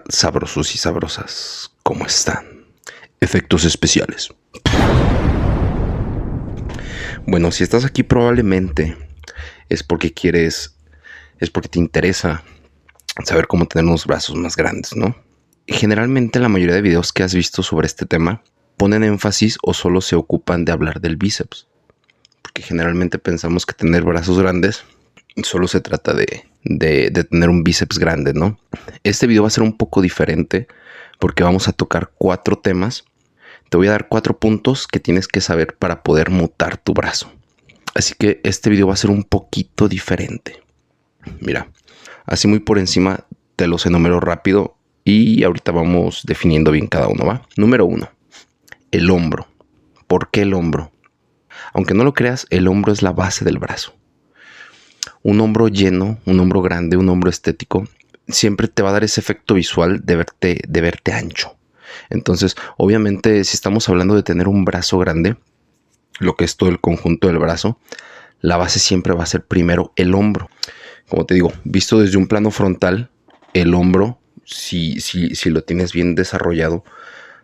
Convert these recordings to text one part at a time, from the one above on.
sabrosos y sabrosas, ¿cómo están? Efectos especiales. Bueno, si estás aquí probablemente es porque te interesa saber cómo tener unos brazos más grandes, ¿no? Generalmente la mayoría de videos que has visto sobre este tema ponen énfasis o solo se ocupan de hablar del bíceps. Porque generalmente pensamos que tener brazos grandes solo se trata de tener un bíceps grande, ¿no? Este video va a ser un poco diferente porque vamos a tocar 4 temas. Te voy a dar 4 puntos que tienes que saber para poder mutar tu brazo. Así que este video va a ser un poquito diferente. Mira, así muy por encima te los enumero rápido y ahorita vamos definiendo bien cada uno, ¿va? Número 1, el hombro. ¿Por qué el hombro? Aunque no lo creas, el hombro es la base del brazo. Un hombro lleno, un hombro grande, un hombro estético, siempre te va a dar ese efecto visual de verte ancho. Entonces, obviamente, si estamos hablando de tener un brazo grande, lo que es todo el conjunto del brazo, la base siempre va a ser primero el hombro. Como te digo, visto desde un plano frontal, el hombro, si lo tienes bien desarrollado,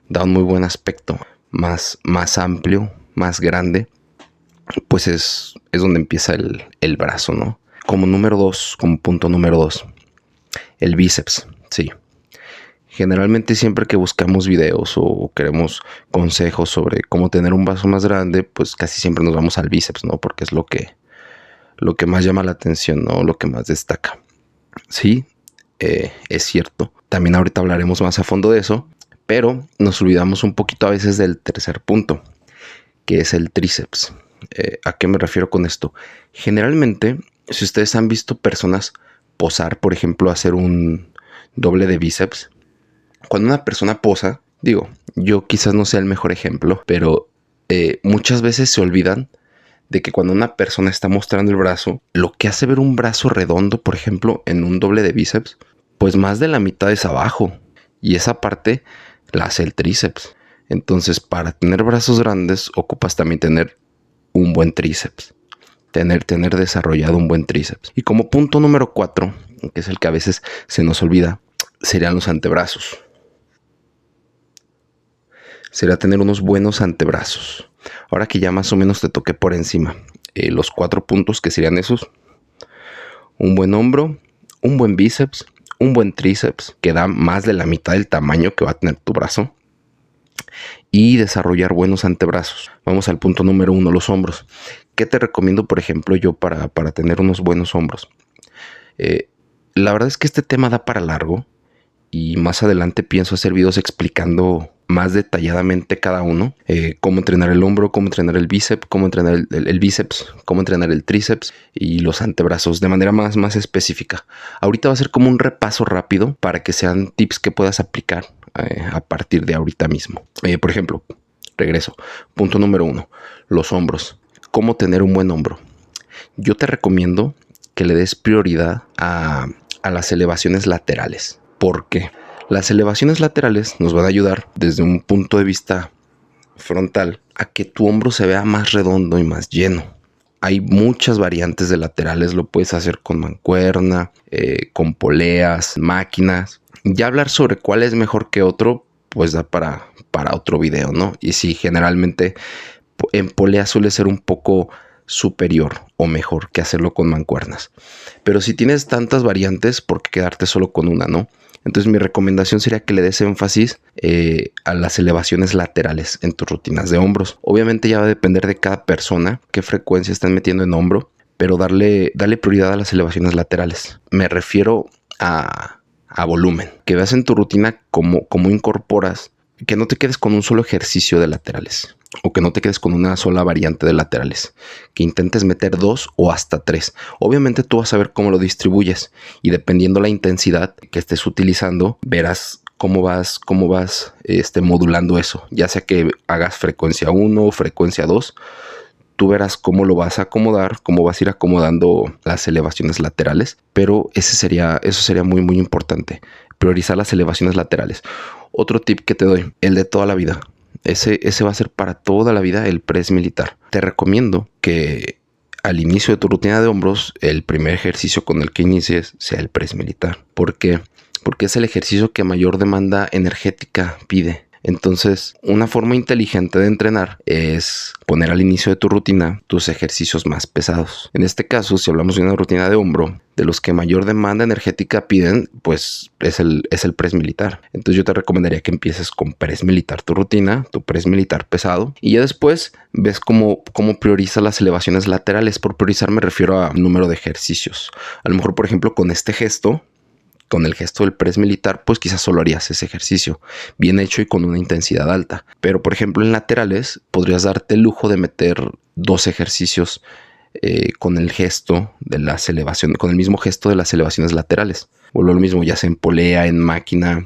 da un muy buen aspecto, más amplio, más grande, pues es donde empieza el brazo, ¿no? Como punto número 2, el bíceps, sí. Generalmente siempre que buscamos videos o queremos consejos sobre cómo tener un brazo más grande, pues casi siempre nos vamos al bíceps, ¿no? Porque es lo que más llama la atención, ¿no? Lo que más destaca. Sí, es cierto. También ahorita hablaremos más a fondo de eso, pero nos olvidamos un poquito a veces del tercer punto, que es el tríceps. ¿A qué me refiero con esto? Generalmente, si ustedes han visto personas posar, por ejemplo, hacer un doble de bíceps, cuando una persona posa, digo, yo quizás no sea el mejor ejemplo, pero muchas veces se olvidan de que cuando una persona está mostrando el brazo, lo que hace ver un brazo redondo, por ejemplo, en un doble de bíceps, pues más de la mitad es abajo. Y esa parte la hace el tríceps. Entonces, para tener brazos grandes, ocupas también tener un buen tríceps. Tener desarrollado un buen tríceps. Y como punto número 4, que es el que a veces se nos olvida, serían los antebrazos. Sería tener unos buenos antebrazos. Ahora que ya más o menos te toqué por encima los 4 puntos que serían esos: un buen hombro, un buen bíceps, un buen tríceps que da más de la mitad del tamaño que va a tener tu brazo, y desarrollar buenos antebrazos. Vamos al punto número 1, los hombros. ¿Qué te recomiendo, por ejemplo, yo para tener unos buenos hombros? La verdad es que este tema da para largo y más adelante pienso hacer videos explicando más detalladamente cada uno, cómo entrenar el hombro, cómo entrenar el bíceps, cómo entrenar el bíceps, cómo entrenar el tríceps y los antebrazos de manera más específica. Ahorita va a ser como un repaso rápido para que sean tips que puedas aplicar a partir de ahorita mismo. Por ejemplo, regreso. Punto número 1, los hombros. ¿Cómo tener un buen hombro? Yo te recomiendo que le des prioridad a las elevaciones laterales. ¿Por qué? Las elevaciones laterales nos van a ayudar desde un punto de vista frontal a que tu hombro se vea más redondo y más lleno. Hay muchas variantes de laterales, lo puedes hacer con mancuerna, con poleas, máquinas. Ya hablar sobre cuál es mejor que otro, pues da para otro video, ¿no? Y sí, generalmente en polea suele ser un poco superior o mejor que hacerlo con mancuernas. Pero si tienes tantas variantes, ¿por qué quedarte solo con una, no? Entonces mi recomendación sería que le des énfasis a las elevaciones laterales en tus rutinas de hombros. Obviamente ya va a depender de cada persona qué frecuencia están metiendo en hombro, pero dale prioridad a las elevaciones laterales. Me refiero a volumen. Que veas en tu rutina cómo incorporas, que no te quedes con un solo ejercicio de laterales o que no te quedes con una sola variante de laterales, que intentes meter 2 o hasta 3. Obviamente tú vas a ver cómo lo distribuyes y dependiendo la intensidad que estés utilizando, verás cómo vas modulando eso, ya sea que hagas frecuencia 1 o frecuencia 2. Tú verás cómo lo vas a acomodar, cómo vas a ir acomodando las elevaciones laterales, pero eso sería muy importante, priorizar las elevaciones laterales. Otro tip que te doy, el de toda la vida. Ese va a ser para toda la vida, el press militar. Te recomiendo que al inicio de tu rutina de hombros, el primer ejercicio con el que inicies sea el press militar. ¿Por qué? porque es el ejercicio que mayor demanda energética pide. Entonces, una forma inteligente de entrenar es poner al inicio de tu rutina tus ejercicios más pesados. En este caso, si hablamos de una rutina de hombro, de los que mayor demanda energética piden, pues es el press militar. Entonces yo te recomendaría que empieces con press militar tu rutina, tu press militar pesado, y ya después ves cómo priorizas las elevaciones laterales. Por priorizar me refiero a número de ejercicios. A lo mejor, por ejemplo, con este gesto, con el gesto del press militar, pues quizás solo harías ese ejercicio bien hecho y con una intensidad alta. Pero por ejemplo en laterales podrías darte el lujo de meter 2 ejercicios con el gesto de las elevaciones, con el mismo gesto de las elevaciones laterales. Vuelvo a lo mismo, ya sea en polea, en máquina,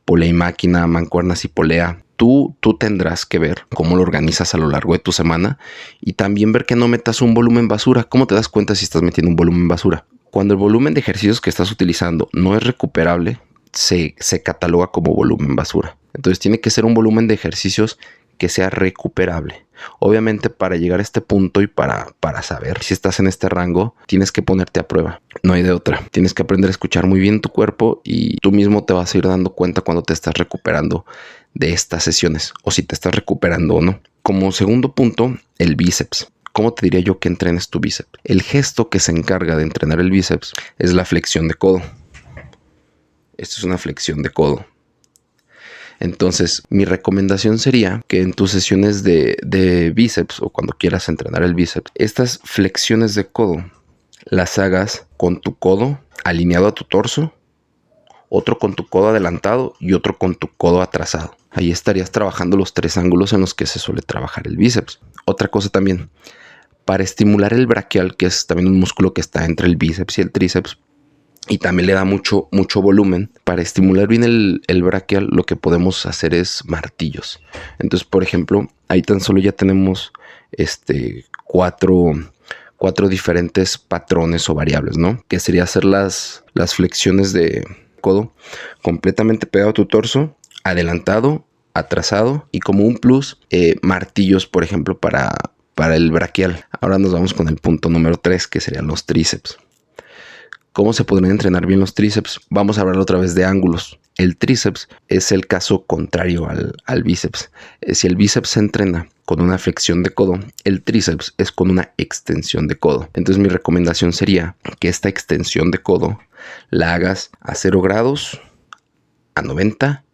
polea y máquina, mancuernas y polea. Tú tendrás que ver cómo lo organizas a lo largo de tu semana y también ver que no metas un volumen basura. ¿Cómo te das cuenta si estás metiendo un volumen basura? Cuando el volumen de ejercicios que estás utilizando no es recuperable, se cataloga como volumen basura. Entonces tiene que ser un volumen de ejercicios que sea recuperable. Obviamente para llegar a este punto y para saber si estás en este rango, tienes que ponerte a prueba. No hay de otra. Tienes que aprender a escuchar muy bien tu cuerpo y tú mismo te vas a ir dando cuenta cuando te estás recuperando de estas sesiones o si te estás recuperando o no. Como segundo punto, el bíceps. ¿Cómo te diría yo que entrenes tu bíceps? El gesto que se encarga de entrenar el bíceps es la flexión de codo. Esto es una flexión de codo. Entonces, mi recomendación sería que en tus sesiones de bíceps o cuando quieras entrenar el bíceps, estas flexiones de codo las hagas con tu codo alineado a tu torso, otro con tu codo adelantado y otro con tu codo atrasado. Ahí estarías trabajando los 3 ángulos en los que se suele trabajar el bíceps. Otra cosa también, para estimular el braquial, que es también un músculo que está entre el bíceps y el tríceps, y también le da mucho volumen. Para estimular bien el braquial, lo que podemos hacer es martillos. Entonces, por ejemplo, ahí tan solo ya tenemos cuatro diferentes patrones o variables, ¿no? Que sería hacer las flexiones de codo completamente pegado a tu torso, adelantado, atrasado y como un plus, martillos, por ejemplo, para el braquial. Ahora nos vamos con el punto número 3, que serían los tríceps. ¿Cómo se podrían entrenar bien los tríceps? Vamos a hablar otra vez de ángulos. El tríceps es el caso contrario al bíceps. Si el bíceps se entrena con una flexión de codo, el tríceps es con una extensión de codo. Entonces mi recomendación sería que esta extensión de codo la hagas a 0 grados, a 90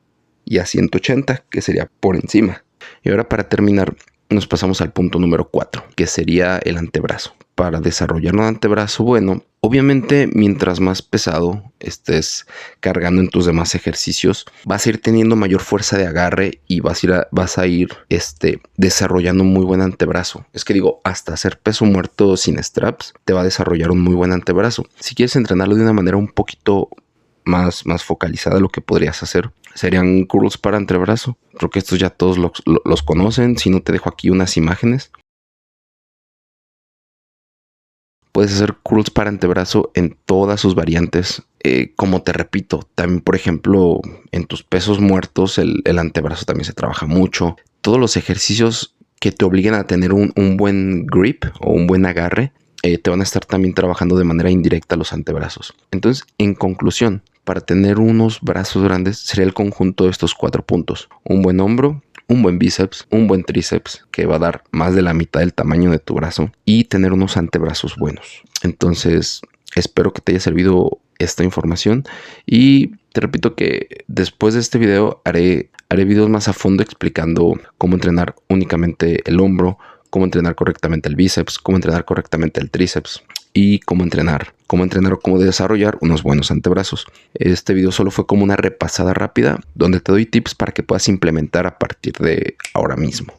y a 180, que sería por encima. Y ahora para terminar, nos pasamos al punto número 4, que sería el antebrazo. Para desarrollar un antebrazo bueno, obviamente mientras más pesado estés cargando en tus demás ejercicios, vas a ir teniendo mayor fuerza de agarre y vas a ir desarrollando un muy buen antebrazo. Es que digo, hasta hacer peso muerto sin straps te va a desarrollar un muy buen antebrazo. Si quieres entrenarlo de una manera un poquito más focalizada, lo que podrías hacer serían curls para antebrazo. Creo que estos ya todos los conocen. Si no, te dejo aquí unas imágenes. Puedes hacer curls para antebrazo en todas sus variantes. Como te repito, también por ejemplo en tus pesos muertos el antebrazo también se trabaja mucho. Todos los ejercicios que te obliguen a tener un buen grip o un buen agarre te van a estar también trabajando de manera indirecta los antebrazos. Entonces, en conclusión, para tener unos brazos grandes sería el conjunto de estos 4 puntos. Un buen hombro, un buen bíceps, un buen tríceps que va a dar más de la mitad del tamaño de tu brazo y tener unos antebrazos buenos. Entonces, espero que te haya servido esta información y te repito que después de este video haré videos más a fondo explicando cómo entrenar únicamente el hombro, cómo entrenar correctamente el bíceps, cómo entrenar correctamente el tríceps y cómo entrenar o cómo desarrollar unos buenos antebrazos. Este video solo fue como una repasada rápida donde te doy tips para que puedas implementar a partir de ahora mismo.